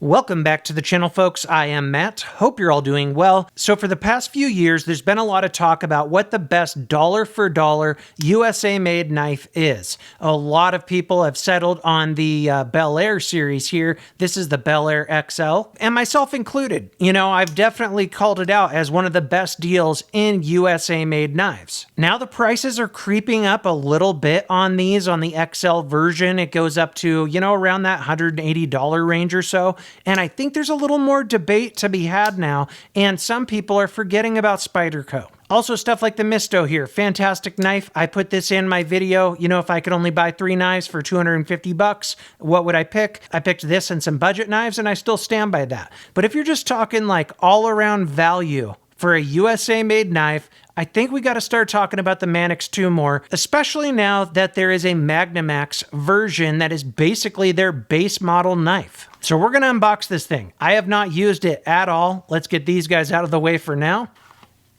Welcome back to the channel, folks. I am Matt. Hope you're all doing well. So for the past few years, there's been a lot of talk about what the best dollar for dollar USA-made knife is. A lot of people have settled on the Bel Air series here. This is the Bel Air XL, and myself included. You know, I've definitely called it out as one of the best deals in USA-made knives. Now the prices are creeping up a little bit on these. On the XL version, it goes up to, you know, around that $180 range or so. And I think there's a little more debate to be had now, and some people are forgetting about Spyderco. Also, stuff like the Misto here, fantastic knife. I put this in my video. You know, if I could only buy 3 knives for 250 bucks, what would I pick? I picked this and some budget knives, and I still stand by that. But if you're just talking like all around value for a USA-made knife, I think we got to start talking about the Manix 2 more, especially now that there is a MagnaMax version that is basically their base model knife. So we're going to unbox this thing. I have not used it at all. Let's get these guys out of the way for now.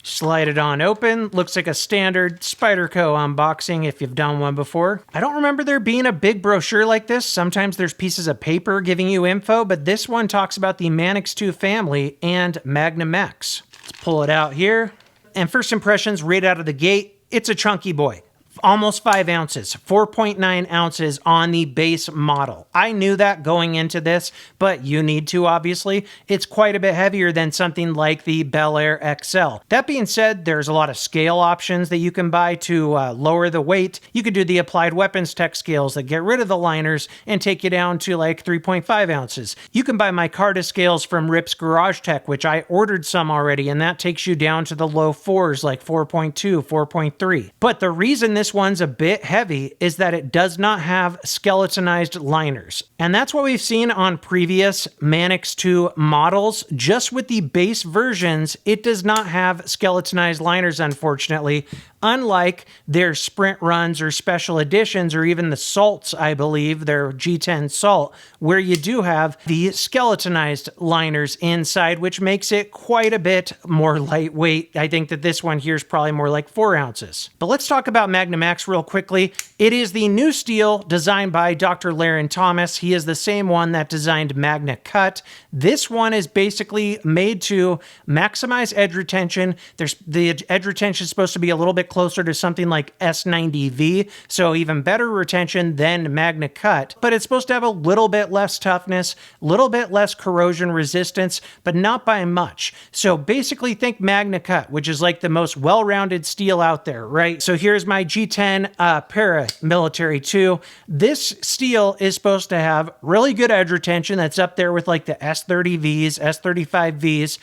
Slide it on open. Looks like a standard Spyderco unboxing if you've done one before. I don't remember there being a big brochure like this. Sometimes there's pieces of paper giving you info, but this one talks about the Manix 2 family and MagnaMax. Let's pull it out here. And first impressions right out of the gate, it's a chunky boy. Almost 5 ounces, 4.9 ounces on the base model. I knew that going into this, but you need to, obviously. It's quite a bit heavier than something like the Bel Air XL. That being said, there's a lot of scale options that you can buy to lower the weight. You could do the Applied Weapons Tech scales that get rid of the liners and take you down to like 3.5 ounces. You can buy Micarta scales from Rip's Garage Tech, which I ordered some already, and that takes you down to the low 4s, like 4.2, 4.3. But the reason this one's a bit heavy is that it does not have skeletonized liners. And that's what we've seen on previous Manix 2 models. Just with the base versions, it does not have skeletonized liners, unfortunately, unlike their sprint runs or special editions or even the salts, I believe, their G10 salt, where you do have the skeletonized liners inside, which makes it quite a bit more lightweight. I think that this one here is probably more like 4 ounces. But let's talk about MagnaMax real quickly. It is the new steel designed by Dr. Laren Thomas. He is the same one that designed MagnaCut. This one is basically made to maximize edge retention. The edge retention is supposed to be a little bit closer to something like S90V, so even better retention than MagnaCut, but it's supposed to have a little bit less toughness, a little bit less corrosion resistance, but not by much. So basically think MagnaCut, which is like the most well-rounded steel out there, right? So here's my G10 Paramilitary 2. This steel is supposed to have really good edge retention that's up there with like the S30Vs, S35Vs,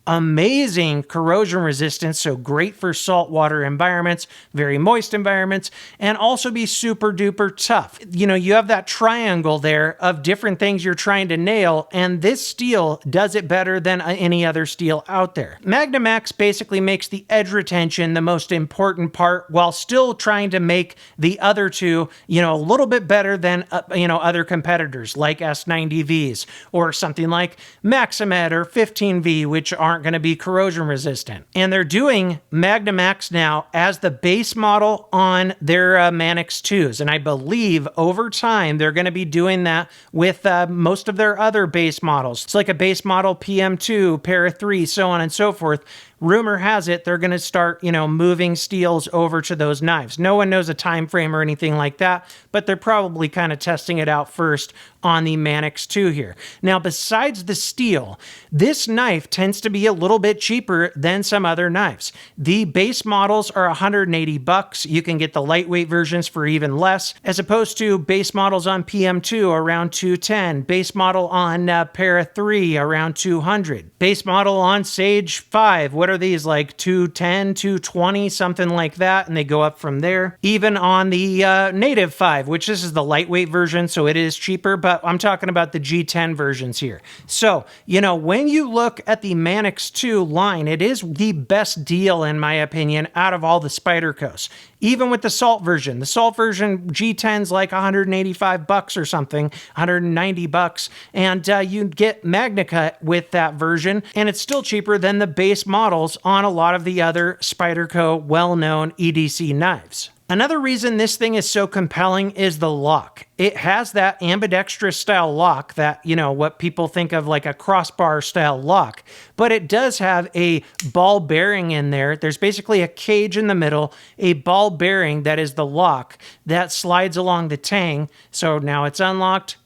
amazing corrosion resistance, so great for saltwater environments, very moist environments, and also be super duper tough. You know, you have that triangle there of different things you're trying to nail, and this steel does it better than any other steel out there. MagnaMax basically makes the edge retention the most important part while still trying to make the other two, you know, a little bit better than, you know, other competitors like S90Vs or something like Maximet or 15V, which aren't going to be corrosion resistant. And they're doing MagnaMax now as the base model on their Manix 2s. And I believe over time they're going to be doing that with most of their other base models. It's like a base model PM2, Para 3, so on and so forth. Rumor has it they're going to start, you know, moving steels over to those knives. No one knows a time frame or anything like that, but they're probably kind of testing it out first on the Manix 2 here. Now, besides the steel, this knife tends to be a little bit cheaper than some other knives. The base models are 180 bucks. You can get the lightweight versions for even less, as opposed to base models on PM2 around 210, base model on Para 3 around 200, base model on Sage 5, what are these, like 210, 220, something like that, and they go up from there. Even on the Native 5, which this is the lightweight version, so it is cheaper, but I'm talking about the G10 versions here. So, you know, when you look at the Manix 2 line, it is the best deal, in my opinion, out of all the Spydercos. Even with the Salt version. The Salt version G10's like 185 bucks or something, 190 bucks, and you get MagnaCut with that version, and it's still cheaper than the base models on a lot of the other Spyderco well-known EDC knives. Another reason this thing is so compelling is the lock. It has that ambidextrous style lock that, you know, what people think of like a crossbar style lock, but it does have a ball bearing in there. There's basically a cage in the middle, a ball bearing that is the lock that slides along the tang. So now it's unlocked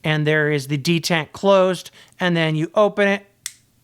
and there is the detent closed, and then you open it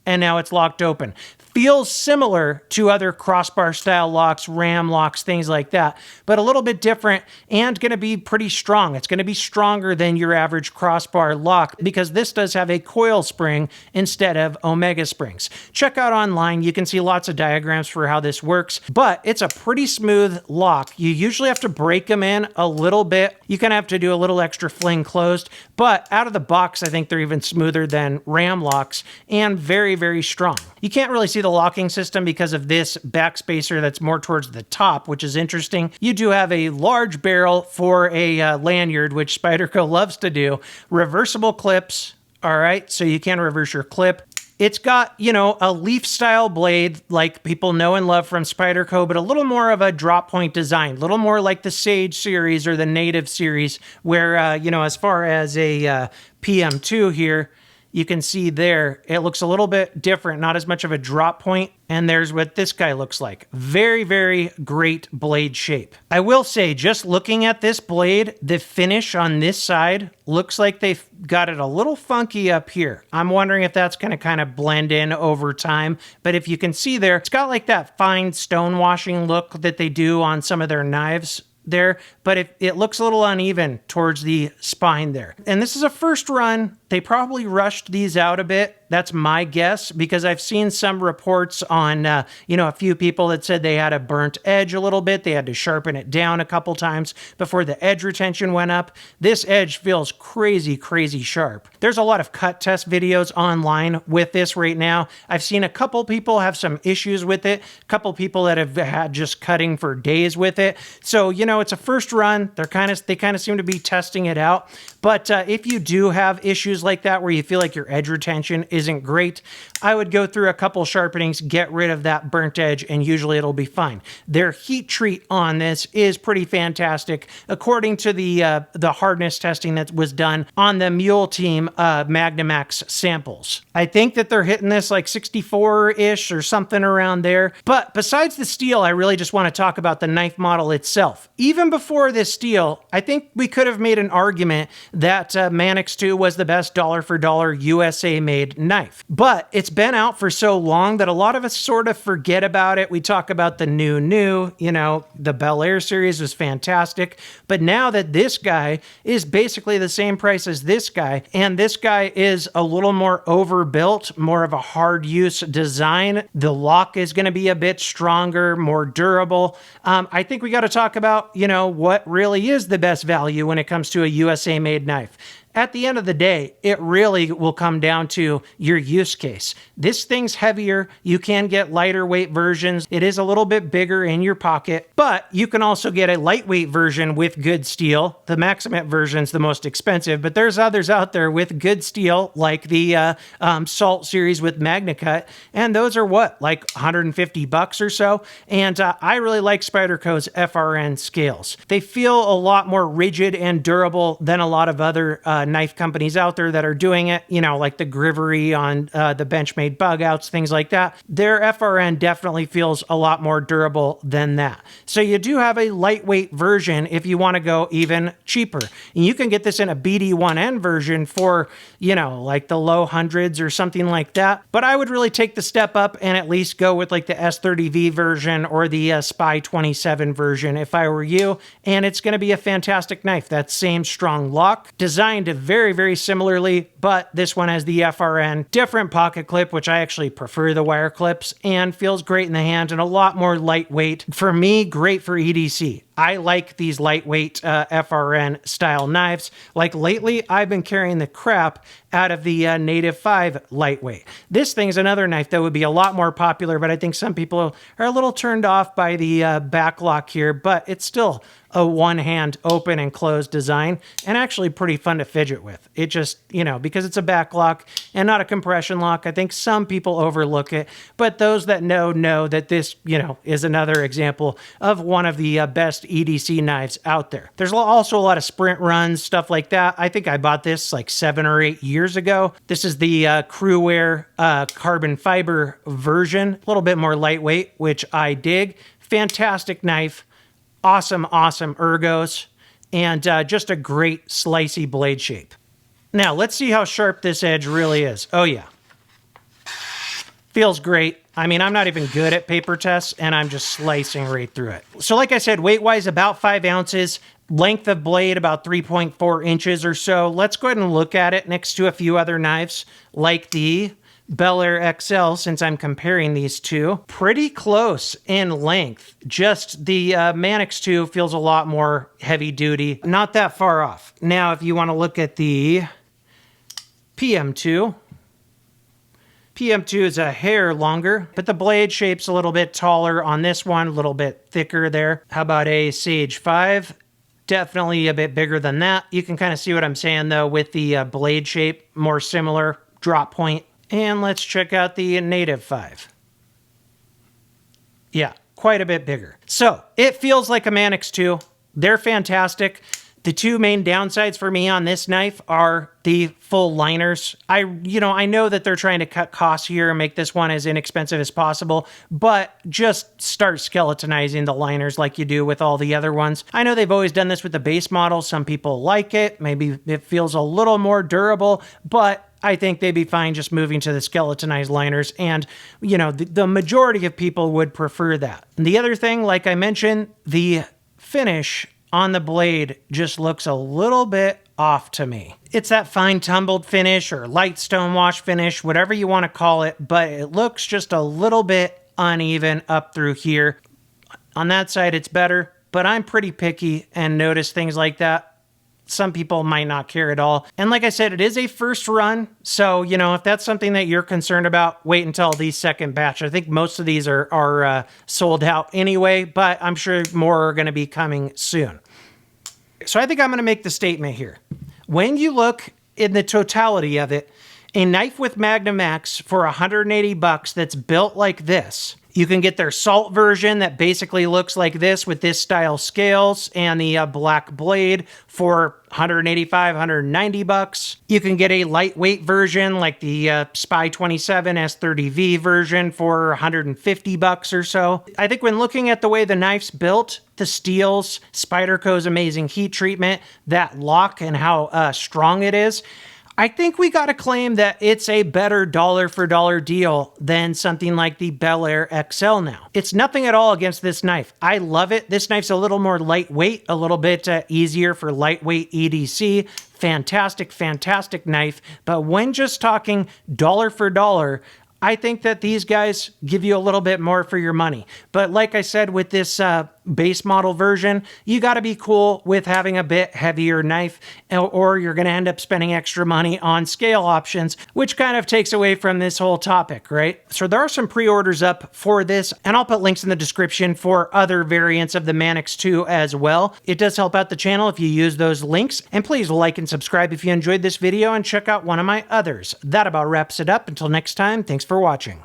and now it's locked open. Feels similar to other crossbar style locks, ram locks, things like that, but a little bit different and going to be pretty strong. It's going to be stronger than your average crossbar lock because this does have a coil spring instead of Omega springs. Check out online. You can see lots of diagrams for how this works, but it's a pretty smooth lock. You usually have to break them in a little bit. You kind of have to do a little extra fling closed, but out of the box, I think they're even smoother than ram locks and very, very strong. You can't really see the locking system because of this backspacer that's more towards the top, which is interesting. You do have a large barrel for a lanyard, which Spyderco loves to do. Reversible clips, all right, so you can reverse your clip. It's got, you know, a leaf style blade like people know and love from Spyderco, but a little more of a drop point design, a little more like the Sage series or the Native series where, you know, as far as a PM2 here, you can see there, it looks a little bit different, not as much of a drop point. And there's what this guy looks like. Very, very great blade shape. I will say, just looking at this blade, the finish on this side looks like they've got it a little funky up here. I'm wondering if that's going to kind of blend in over time. But if you can see there, it's got like that fine stone washing look that they do on some of their knives there, but it looks a little uneven towards the spine there. And this is a first run. They probably rushed these out a bit. That's my guess, because I've seen some reports on, you know, a few people that said they had a burnt edge a little bit. They had to sharpen it down a couple times before the edge retention went up. This edge feels crazy, crazy sharp. There's a lot of cut test videos online with this right now. I've seen a couple people have some issues with it, a couple people that have had just cutting for days with it. So, you know, it's a first run. They kind of seem to be testing it out. But if you do have issues like that where you feel like your edge retention isn't great, I would go through a couple sharpenings, get rid of that burnt edge, and usually it'll be fine. Their heat treat on this is pretty fantastic. According to the hardness testing that was done on the Mule Team MagnaMax samples, I think that they're hitting this like 64-ish or something around there. But besides the steel, I really just want to talk about the knife model itself. Even before this steel, I think we could have made an argument that Manix 2 was the best dollar for dollar USA made knife. But it's been out for so long that a lot of us sort of forget about it. We talk about the new, you know, the Bel Air series was fantastic. But now that this guy is basically the same price as this guy, and this guy is a little more overbuilt, more of a hard use design, the lock is going to be a bit stronger, more durable. I think we got to talk about, you know, what really is the best value when it comes to a USA made knife. At the end of the day, it really will come down to your use case. This thing's heavier. You can get lighter weight versions. It is a little bit bigger in your pocket, but you can also get a lightweight version with good steel. The MagnaMax version's the most expensive, but there's others out there with good steel, like the Salt series with MagnaCut, and those are what, like 150 bucks or so? And I really like Spyderco's FRN scales. They feel a lot more rigid and durable than a lot of other knife companies out there that are doing it, you know, like the Grivery on the Benchmade bug outs, things like that. Their FRN definitely feels a lot more durable than that. So you do have a lightweight version if you want to go even cheaper. And you can get this in a BD1N version for, you know, like the low hundreds or something like that. But I would really take the step up and at least go with like the S30V version or the Spy 27 version if I were you. And it's going to be a fantastic knife. That same strong lock, designed very, very similarly, but this one has the FRN, different pocket clip, which I actually prefer the wire clips, and feels great in the hand and a lot more lightweight. For me, great for EDC. I like these lightweight FRN style knives. Like lately, I've been carrying the crap out of the Native 5 lightweight. This thing's another knife that would be a lot more popular, but I think some people are a little turned off by the back lock here, but it's still a one-hand open and closed design and actually pretty fun to fidget with. It just, you know, because it's a back lock and not a compression lock, I think some people overlook it, but those that know that this, you know, is another example of one of the best EDC knives out there. There's also a lot of sprint runs, stuff like that. I think I bought this like 7 or 8 years ago. This is the Crew Wear carbon fiber version, a little bit more lightweight, which I dig. Fantastic knife. Awesome ergos, and just a great slicey blade shape. Now, let's see how sharp this edge really is. Oh yeah. Feels great. I mean, I'm not even good at paper tests, and I'm just slicing right through it. So like I said, weight-wise, about 5 ounces. Length of blade, about 3.4 inches or so. Let's go ahead and look at it next to a few other knives, like the Bel Air XL, since I'm comparing these two. Pretty close in length. Just the Manix 2 feels a lot more heavy duty. Not that far off. Now, if you want to look at the PM2, PM2 is a hair longer, but the blade shape's a little bit taller on this one, a little bit thicker there. How about a Sage 5? Definitely a bit bigger than that. You can kind of see what I'm saying, though, with the blade shape, more similar drop point. And let's check out the Native 5. Yeah, quite a bit bigger. So it feels like a Manix 2. They're fantastic. The two main downsides for me on this knife are the full liners. I know that they're trying to cut costs here and make this one as inexpensive as possible, but just start skeletonizing the liners like you do with all the other ones. I know they've always done this with the base model. Some people like it. Maybe it feels a little more durable, but I think they'd be fine just moving to the skeletonized liners, and, you know, the majority of people would prefer that. And the other thing, like I mentioned, the finish on the blade just looks a little bit off to me. It's that fine tumbled finish or light stonewash finish, whatever you want to call it, but it looks just a little bit uneven up through here. On that side, it's better, but I'm pretty picky and notice things like that. Some people might not care at all. And like I said, it is a first run. So, you know, if that's something that you're concerned about, wait until the second batch. I think most of these are sold out anyway, but I'm sure more are going to be coming soon. So I think I'm going to make the statement here. When you look in the totality of it, a knife with MagnaMax for $180 that's built like this. You can get their salt version that basically looks like this with this style scales and the black blade for $185, $190. You can get a lightweight version like the Spy 27 S30V version for $150 or so. I think when looking at the way the knife's built, the steels, Spyderco's amazing heat treatment, that lock and how strong it is, I think we got to claim that it's a better dollar for dollar deal than something like the Bel Air XL now. It's nothing at all against this knife. I love it. This knife's a little more lightweight, a little bit easier for lightweight EDC. Fantastic knife. But when just talking dollar for dollar, I think that these guys give you a little bit more for your money. But like I said, with this base model version, you got to be cool with having a bit heavier knife, or you're going to end up spending extra money on scale options, which kind of takes away from this whole topic, right? So there are some pre-orders up for this, and I'll put links in the description for other variants of the Manix 2 as well. It does help out the channel if you use those links, and please like and subscribe if you enjoyed this video, and check out one of my others. That about wraps it up. Until next time, thanks for watching.